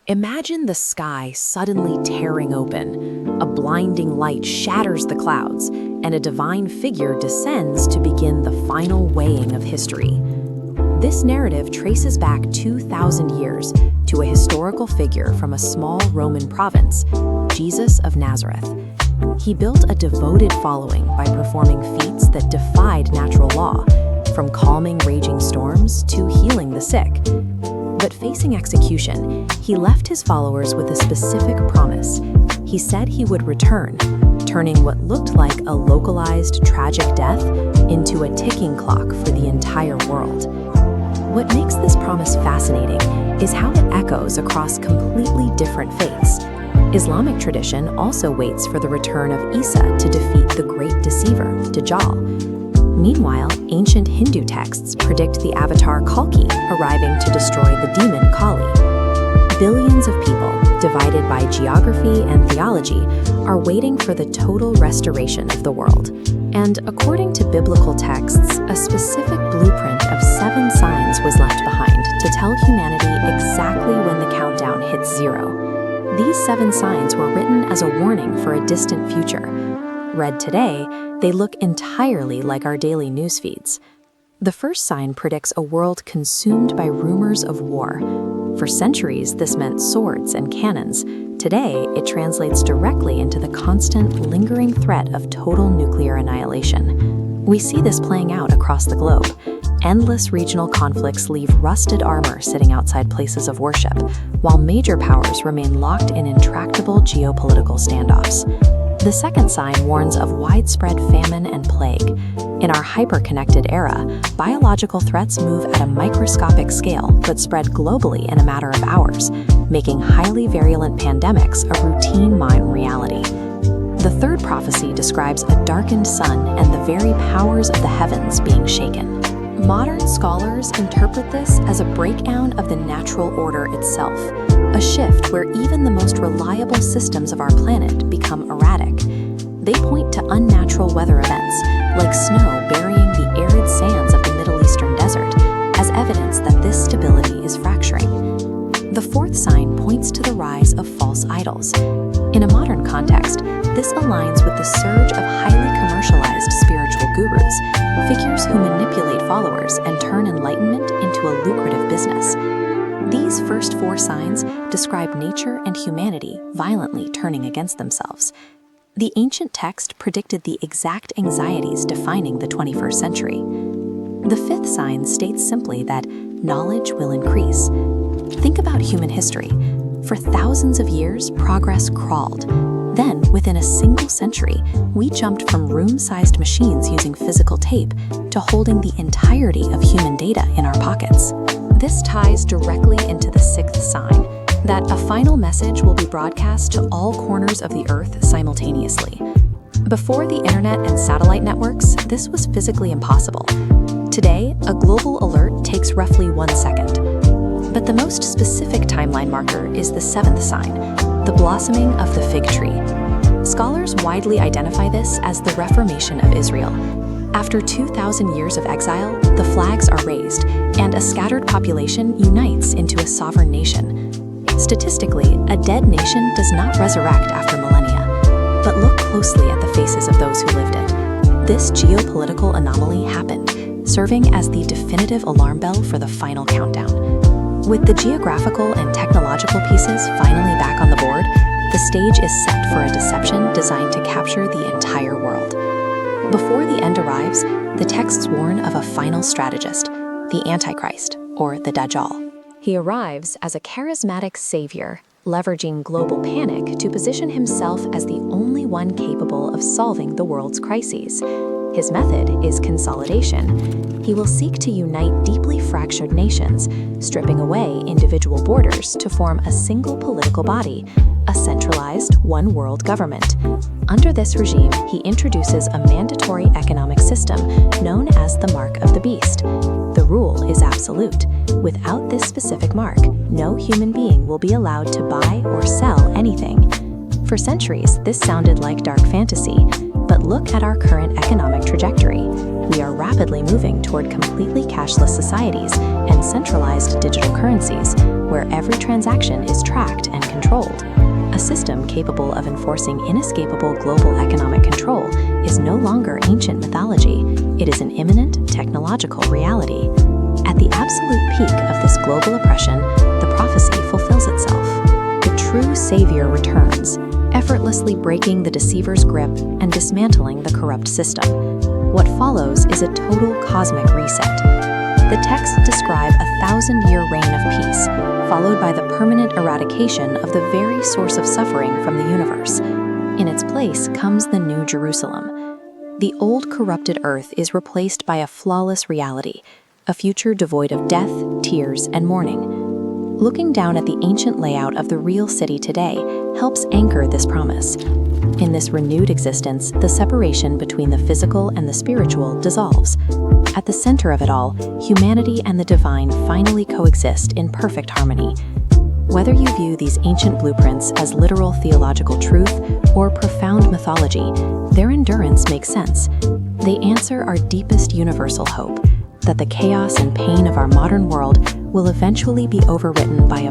Imagine the sky suddenly tearing open. A blinding light shatters the clouds, and a divine figure descends to begin the final weighing of history. This narrative traces back 2,000 years to a historical figure from a small Roman province, Jesus of Nazareth. He built a devoted following by performing feats that defied natural law, from calming raging storms to healing the sick. But facing execution, he left his followers with a specific promise. He said he would return, turning what looked like a localized, tragic death into a ticking clock for the entire world. What makes this promise fascinating is how it echoes across completely different faiths. Islamic tradition also waits for the return of Isa to defeat the great deceiver, Dajjal. Meanwhile, ancient Hindu texts predict the avatar Kalki arriving to destroy the demon Kali. Billions of people, divided by geography and theology, are waiting for the total restoration of the world. And according to biblical texts, a specific blueprint of 7 signs was left behind to tell humanity exactly when the countdown hits 0. These 7 signs were written as a warning for a distant future. Read today, they look entirely like our daily news feeds. The first sign predicts a world consumed by rumors of war. For centuries, this meant swords and cannons. Today, it translates directly into the constant, lingering threat of total nuclear annihilation. We see this playing out across the globe. Endless regional conflicts leave rusted armor sitting outside places of worship, while major powers remain locked in intractable geopolitical standoffs. The second sign warns of widespread famine and plague. In our hyper-connected era, biological threats move at a microscopic scale but spread globally in a matter of hours, making highly virulent pandemics a routine modern reality. The third prophecy describes a darkened sun and the very powers of the heavens being shaken. Modern scholars interpret this as a breakdown of the natural order itself, a shift where even the most reliable systems of our planet become erratic. They point to unnatural weather events, like snow burying the arid sands of the Middle Eastern desert, as evidence that this stability is fracturing. The fourth sign points to the rise of false idols. In a modern context, this aligns with the surge of highly commercialized spiritual gurus, figures who manipulate followers and turn enlightenment into a lucrative business. These first 4 signs describe nature and humanity violently turning against themselves. The ancient text predicted the exact anxieties defining the 21st century. The fifth sign states simply that knowledge will increase. Think about human history. For thousands of years, progress crawled. Then, within a single century, we jumped from room-sized machines using physical tape to holding the entirety of human data in our pockets. This ties directly into the 6th sign, that a final message will be broadcast to all corners of the Earth simultaneously. Before the internet and satellite networks, this was physically impossible. Today, a global alert takes roughly 1 second. But the most specific timeline marker is the 7th sign, the blossoming of the fig tree. Scholars widely identify this as the Reformation of Israel. After 2,000 years of exile, the flags are raised, and a scattered population unites into a sovereign nation. Statistically, a dead nation does not resurrect after millennia. But look closely at the faces of those who lived it. This geopolitical anomaly happened, serving as the definitive alarm bell for the final countdown. With the geographical and technological pieces finally back on the board, the stage is set for a deception designed to capture the entire world. Before the end arrives, the texts warn of a final strategist, the Antichrist, or the Dajjal. He arrives as a charismatic savior, leveraging global panic to position himself as the only one capable of solving the world's crises. His method is consolidation. He will seek to unite deeply fractured nations, stripping away individual borders to form a single political body, a centralized one-world government. Under this regime, he introduces a mandatory economic system known as the Mark of the Beast. The rule is absolute. Without this specific mark, no human being will be allowed to buy or sell anything. For centuries, this sounded like dark fantasy, but look at our current economic trajectory. We are rapidly moving toward completely cashless societies and centralized digital currencies, where every transaction is tracked and controlled. A system capable of enforcing inescapable global economic control is no longer ancient mythology, it is an imminent technological reality. At the absolute peak of this global oppression, the prophecy fulfills itself. The true savior returns, effortlessly breaking the deceiver's grip and dismantling the corrupt system. What follows is a total cosmic reset. The texts describe a 1,000-year reign of peace, followed by the permanent eradication of the very source of suffering from the universe. In its place comes the New Jerusalem. The old corrupted earth is replaced by a flawless reality, a future devoid of death, tears, and mourning. Looking down at the ancient layout of the real city today helps anchor this promise. In this renewed existence, the separation between the physical and the spiritual dissolves. At the center of it all, humanity and the divine finally coexist in perfect harmony. Whether you view these ancient blueprints as literal theological truth or profound mythology, their endurance makes sense. They answer our deepest universal hope, that the chaos and pain of our modern world will eventually be overwritten by a